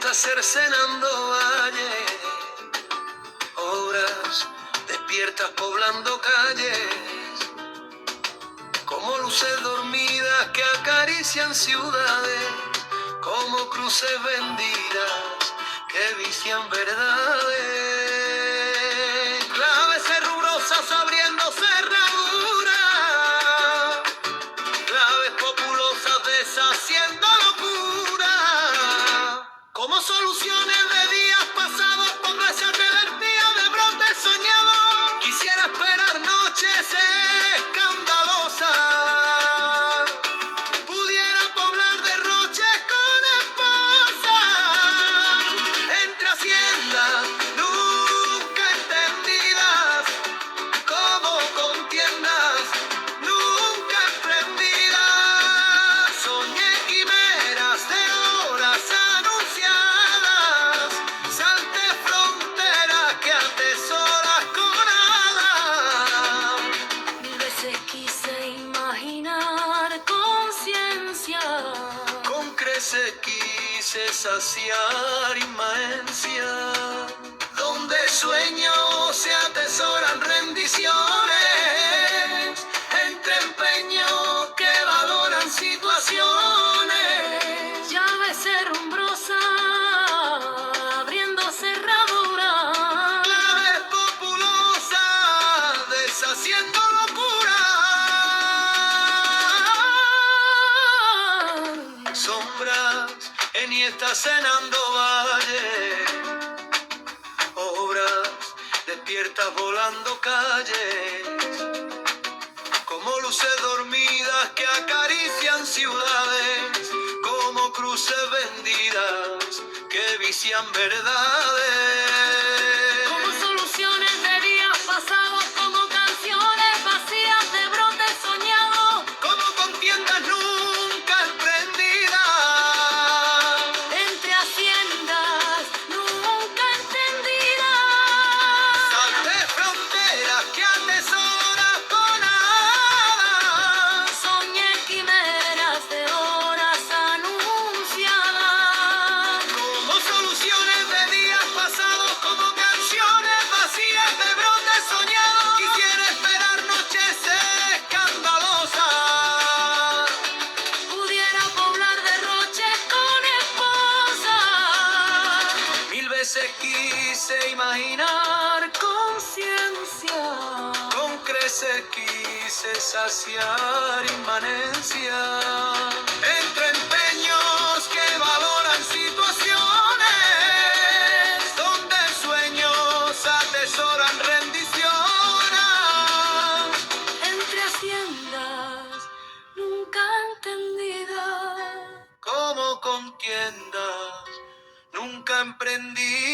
gusta cercenando valles, obras despiertas poblando calles, como luces dormidas que acarician ciudades, como cruces vendidas que vician verdades, claves rubrosas abriendo cerraduras, claves populosas deshaciendo locura, como soluciones de días pasados, pobreza revertida de brotes soñados. Quisiera esperar noches escandalosas, pudiera poblar derroches con esposas, entre haciendas nunca entendidas, como contiendas nunca emprendidas. Soñé quimeras de horas anunciadas, salté fronteras que atesoras con alas. Mil veces quise imaginar conciencia, Con creces quise saciar inmanencia, donde sueños se atesoran rendiciones, entre empeños que valoran situaciones, llaves herrumbrosas abriendo cerraduras, claves populosas deshaciendo locura, sombras enhiestas cenando valles, obras despiertas volando calles, como luces dormidas que acarician ciudades, como cruces vendidas que vician verdades, como soluciones de días pasados, como canciones vacías de brotes soñados, como contiendas nunca emprendidas, entre haciendas nunca entendidas. salté fronteras que atesoras con alas, Soñé quimeras de horas anunciadas, como soluciones de días pasados, como canciones vacías de brotes soñados. Quisiera esperar noches escandalosas, pudiera poblar derroches con esposas. mil veces quise imaginar, Conciencia, con creces quise saciar inmanencia, entre empeños que valoran situaciones, donde sueños atesoran rendiciones, entre haciendas nunca entendidas. como contiendas nunca emprendí.